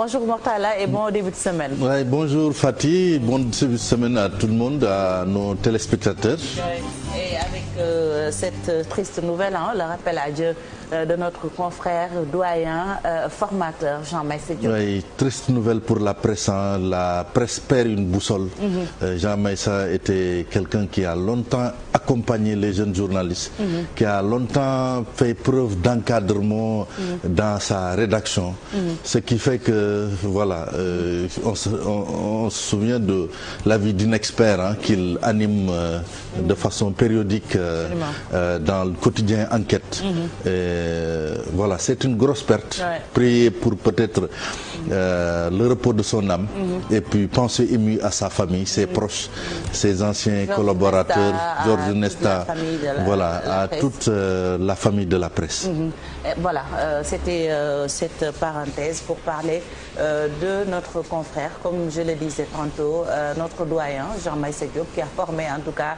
Bonjour Mortala et bon début de semaine. Ouais, bonjour Fatih, bon début de semaine à tout le monde, à nos téléspectateurs. Et avec cette triste nouvelle, le rappel à Dieu de notre confrère, doyen, formateur Jean Meïssa Diop. Oui, triste nouvelle pour la presse. La presse perd une boussole. Jean Meïssa était quelqu'un qui a longtemps accompagné les jeunes journalistes, qui a longtemps fait preuve d'encadrement dans sa rédaction. Ce qui fait que, voilà, on se souvient de la vie d'un expert qu'il anime de façon périodique dans le quotidien Enquête. Voilà, c'est une grosse perte. Ouais. Prier pour peut-être le repos de son âme et puis penser ému à sa famille, ses proches, ses anciens collaborateurs, Georges Nesta, voilà, à toute la famille de la presse. Voilà, c'était cette parenthèse pour parler de notre confrère, comme je le disais tantôt, notre doyen Jean Meïssa Diop, qui a formé en tout cas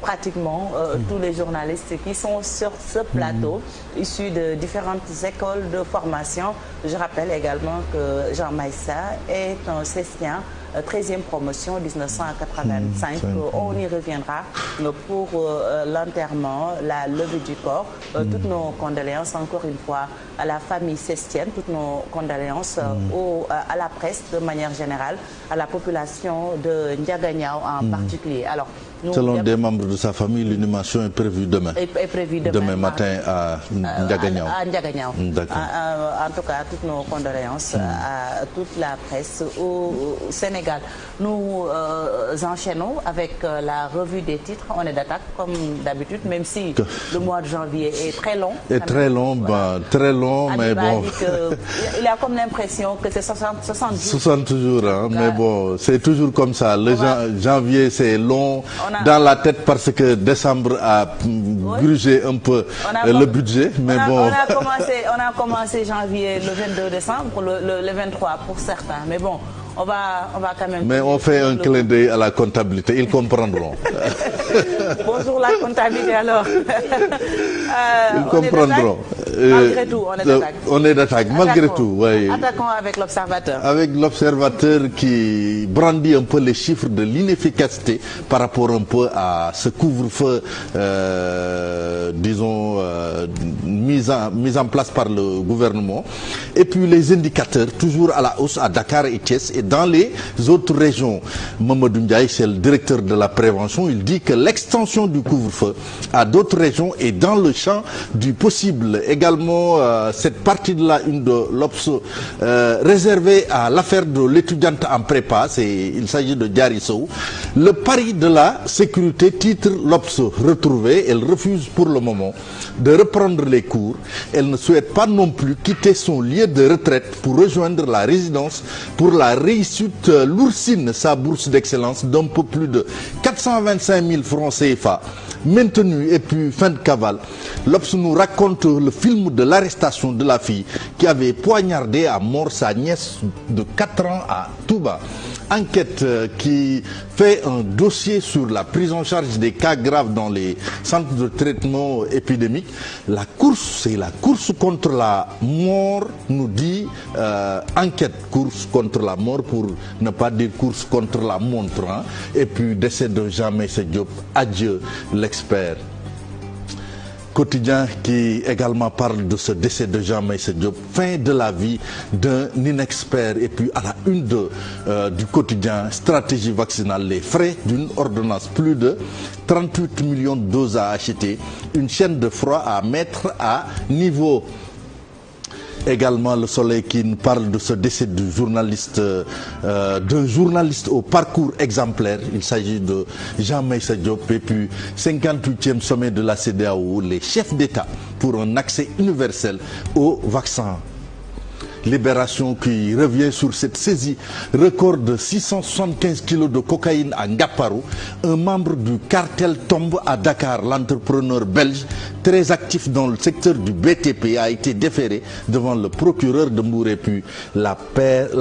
pratiquement tous les journalistes qui sont sur ce plateau, issus de différentes écoles de formation. Je rappelle également que Jean Meïssa est un Cestien, 13e promotion 1985. On y reviendra pour l'enterrement, la levée du corps. Toutes nos condoléances encore une fois à la famille cestienne, toutes nos condoléances à la presse de manière générale, à la population de Ndiaganiao en particulier. Alors, selon des membres de sa famille, l'inhumation est prévue demain. Demain matin à Ndiaganiao. En tout cas, toutes nos condoléances à toute la presse au Sénégal. Nous enchaînons avec la revue des titres. On est d'attaque comme d'habitude, même si le mois de janvier est très long. Très long, très long, mais bon. Il a comme l'impression que c'est 60 jours. 60 jours, hein, mais bon, c'est toujours comme ça. Le janvier, c'est long dans la tête parce que décembre a grugé un peu le budget, mais bon. On a commencé janvier le 22 décembre, le 23 pour certains, mais bon. On va quand même... Mais on fait un clin d'œil à la comptabilité, ils comprendront. Bonjour la comptabilité alors. Ils comprendront. Malgré tout, on est d'attaque. On est d'attaque, malgré tout. Oui. Attaquons avec l'Observateur. Avec l'Observateur qui brandit un peu les chiffres de l'inefficacité par rapport un peu à ce couvre-feu, disons, mis en place par le gouvernement. Et puis les indicateurs, toujours à la hausse à Dakar et Thiès. Et dans les autres régions, Mamadou Ndiaye, c'est le directeur de la prévention, il dit que l'extension du couvre-feu à d'autres régions est dans le champ du possible. Également, cette partie de la une de l'Obs réservée à l'affaire de l'étudiante en prépa, il s'agit de Diary Sow. Le pari de la sécurité, titre l'Obs retrouvé, elle refuse pour le moment de reprendre les cours. Elle ne souhaite pas non plus quitter son lieu de retraite pour rejoindre la résidence pour la réussite l'oursine, sa bourse d'excellence d'un peu plus de 425 000 francs CFA maintenue. Et puis fin de cavale, l'Obs nous raconte le film de l'arrestation de la fille qui avait poignardé à mort sa nièce de 4 ans à Touba. Enquête qui fait un dossier sur la prise en charge des cas graves dans les centres de traitement épidémique. La course, c'est la course contre la mort, nous dit Enquête, course contre la mort pour ne pas dire course contre la montre. Et puis décès de Jean Meïssa Diop, adieu l'expert. Quotidien qui également parle de ce décès de Jean Meïssa Diop, fin de la vie d'un inexpert. Et puis à la une du quotidien, stratégie vaccinale, les frais d'une ordonnance, plus de 38 millions de doses à acheter, une chaîne de froid à mettre à niveau. Également le Soleil qui nous parle de ce décès du journaliste, d'un journaliste au parcours exemplaire. Il s'agit de Jean Meïssa Diop. Et puis 58e sommet de la CEDEAO, les chefs d'État pour un accès universel au vaccin. Libération qui revient sur cette saisie record de 675 kilos de cocaïne à Ngaparou. Un membre du cartel tombe à Dakar. L'entrepreneur belge, très actif dans le secteur du BTP, a été déféré devant le procureur de Mbour. Et puis la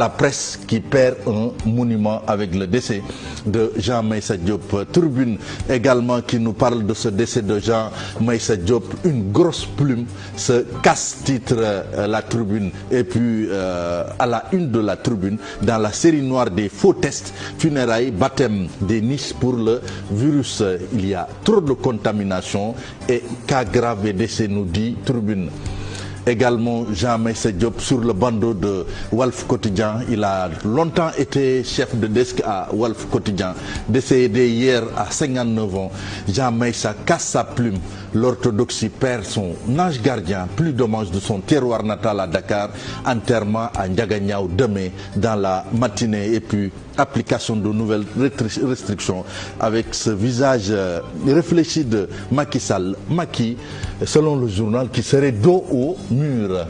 presse qui perd un monument avec le décès de Jean Meïssa Diop. Tribune également qui nous parle de ce décès de Jean Meïssa Diop. Une grosse plume se casse, titre la Tribune. Et puis puis à la une de la tribune, dans la série noire des faux tests, funérailles, baptême des niches pour le virus. Il y a trop de contamination et cas grave et décès, nous dit tribune. Également Jean Meïssa Diop sur le bandeau de Walf Quotidien. Il a longtemps été chef de desk à Walf Quotidien. Décédé hier à 59 ans, Jean Meïssa casse sa plume. L'orthodoxie perd son ange gardien. Plus d'hommages de son terroir natal à Dakar. Enterrement à Ndiaganiao demain dans la matinée. Et puis application de nouvelles restrictions avec ce visage réfléchi de Macky Sall. Macky, selon le journal, qui serait dos au mur.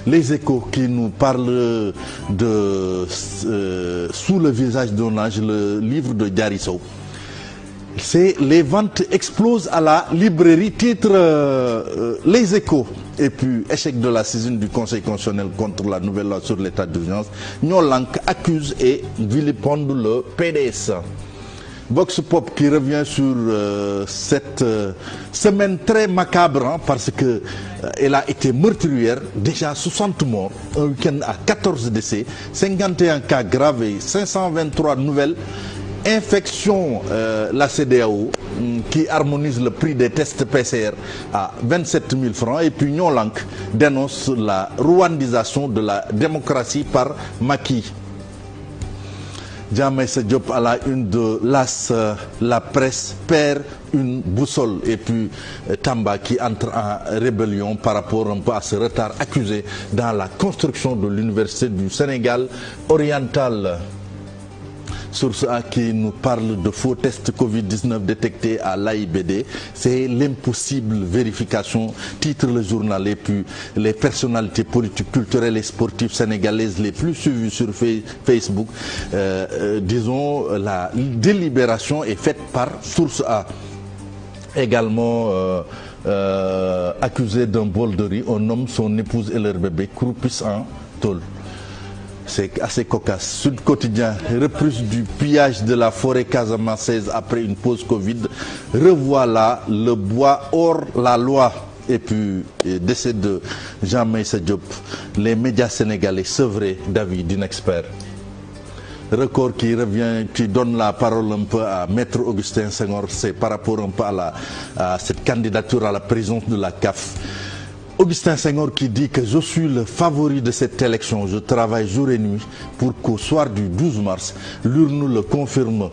Les Échos qui nous parlent de Sous le visage d'un ange, le livre de Diary Sow. C'est les ventes explosent à la librairie, titre Les Échos. Et puis échec de la saisine du Conseil constitutionnel contre la nouvelle loi sur l'état d'urgence. Nyolank accuse et vilipende le PDS. Vox Pop qui revient sur cette semaine très macabre, hein, parce que elle a été meurtrière. Déjà 60 morts, un week-end à 14 décès, 51 cas graves et 523 nouvelles infection. La CEDEAO qui harmonise le prix des tests PCR à 27 000 francs. Et puis Nyolank dénonce la rwandisation de la démocratie par Macky. Jean Meïssa Diop à la une de l'AS, la presse perd une boussole. Et puis Tamba qui entre en rébellion par rapport un peu à ce retard accusé dans la construction de l'université du Sénégal oriental. Source A qui nous parle de faux tests Covid-19 détectés à l'AIBD. C'est l'impossible vérification, titre le journal. Et puis les personnalités politiques, culturelles et sportives sénégalaises les plus suivies sur Facebook, disons, la délibération est faite par Source A. Également accusé d'un bol de riz, un homme, son épouse et leur bébé croupissent en tôle. C'est assez cocasse. Sud Quotidien, reprise du pillage de la forêt casamançaise après une pause Covid. Revoilà le bois hors la loi. Et puis, décès de Jean Meïssa Diop. Les médias sénégalais sevrés d'avis d'un expert. Record qui revient, qui donne la parole un peu à Maître Augustin Senghor. C'est par rapport un peu à cette candidature à la présidence de la CAF. Augustin Senghor qui dit que je suis le favori de cette élection. Je travaille jour et nuit pour qu'au soir du 12 mars, l'urne le confirme.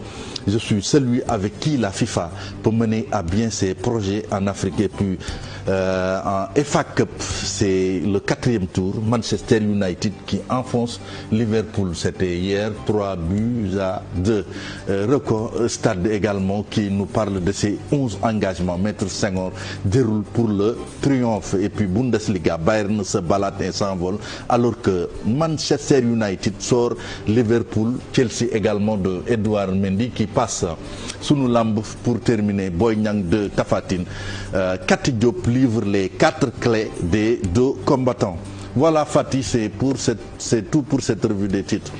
Je suis celui avec qui la FIFA peut mener à bien ses projets en Afrique. Et puis en FA Cup, c'est le 4e tour. Manchester United qui enfonce Liverpool. C'était hier 3-2. Record Stade également qui nous parle de ses 11 engagements. Maître Senghor déroule pour le triomphe. Et puis Bundesliga, Bayern se balade et s'envole. Alors que Manchester United sort Liverpool. Chelsea également de Edouard Mendy qui passe sous nous lambe pour terminer. Boy Niang de Tapha Tine. Kati Diop livre les 4 clés des 2 combattants. Voilà Fatih, c'est tout pour cette revue des titres.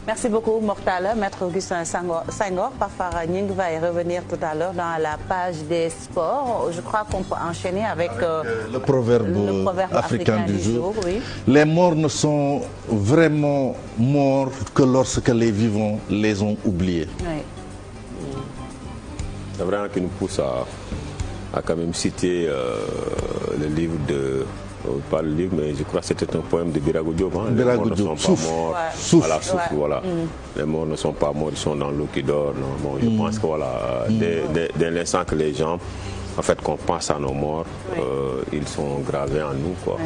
Merci beaucoup Mortala, Maître Augustin Senghor. Parfois Ning va y revenir tout à l'heure dans la page des sports. Je crois qu'on peut enchaîner avec le proverbe africain du jour. Oui. Les morts ne sont vraiment morts que lorsque les vivants les ont oubliés. Oui. C'est vraiment qui nous pousse à quand même citer le livre de... pas le livre, mais je crois que c'était un poème de Birago Diop. Hein. Les morts ne sont pas morts. Ouais. Voilà, souffle, voilà. Les morts ne sont pas morts, ils sont dans l'eau qui dort. Non. Bon, je pense que voilà, dès l'instant que les gens, en fait, qu'on pense à nos morts, ils sont gravés en nous, quoi.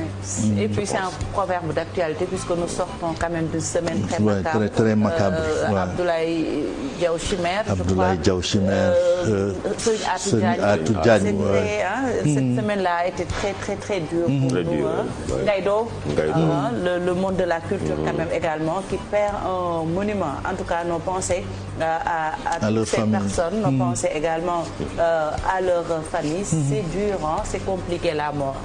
Et puis c'est un proverbe d'actualité puisque nous sortons quand même d'une semaine très macabre. Très macabre. Abdoulaye Diaw Chimère, Abdoulaye Diaw Chimère. Cette semaine-là a été très dure pour nous. Gaïdo, le monde de la culture quand même également, qui perd un monument. En tout cas, nos pensées à toutes ces personnes, nos pensées également à leur famille. C'est dur, hein, c'est compliqué la mort.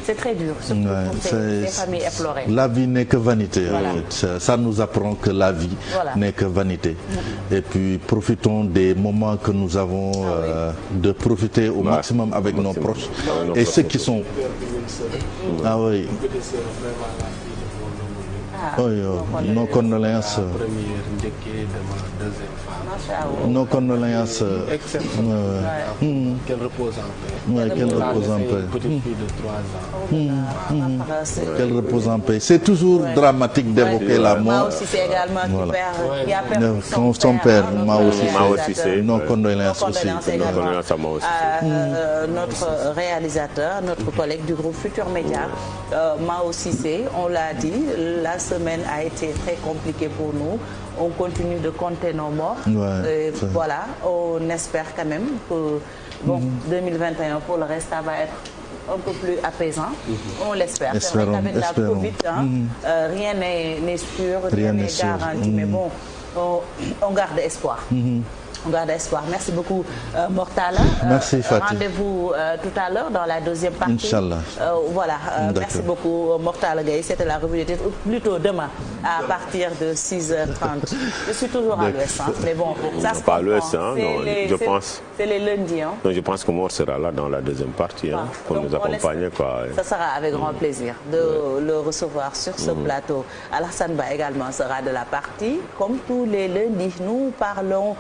c'est très dur, surtout pour ces familles éplorées. La vie n'est que vanité. Voilà. Ça nous apprend que la vie n'est que vanité. Et puis profitons des moments que nous avons, de profiter au maximum avec nos proches. Et ceux qui sont... Ah oui. Nos condoléances. Nos condoléances. Qu'elle repose en paix. Qu'elle repose en paix. Petite fille de 3 ans. Qu'elle repose en paix. C'est toujours dramatique d'évoquer la mort. Mao Cissé également qui a perdu son père. Mao Cissé. Nos condoléances aussi. Notre réalisateur, notre collègue du groupe Futur Média, Mao Cissé, on l'a dit, la semaine a été très compliquée pour nous. On continue de compter nos morts. Voilà, on espère quand même que 2021 pour le reste ça va être un peu plus apaisant. On l'espère. C'est vrai qu'avec la Covid, rien n'est sûr, rien n'est garanti, mais bon, on garde espoir. On garde espoir. Merci beaucoup, Mortala. Merci, Fatih. Rendez-vous tout à l'heure dans la deuxième partie. Inch'Allah. Voilà. Merci beaucoup, Mortala Gaye. C'était la revue des titres, plutôt demain, à partir de 6h30. Je suis toujours à l'Ouest, mais bon, ça se pas à l'Ouest, non, je pense. C'est les lundis. Donc, je pense que Mor sera là dans la deuxième partie pour nous accompagner. Ça sera avec grand plaisir de le recevoir sur ce plateau. Alassane Ba également sera de la partie. Comme tous les lundis, nous parlons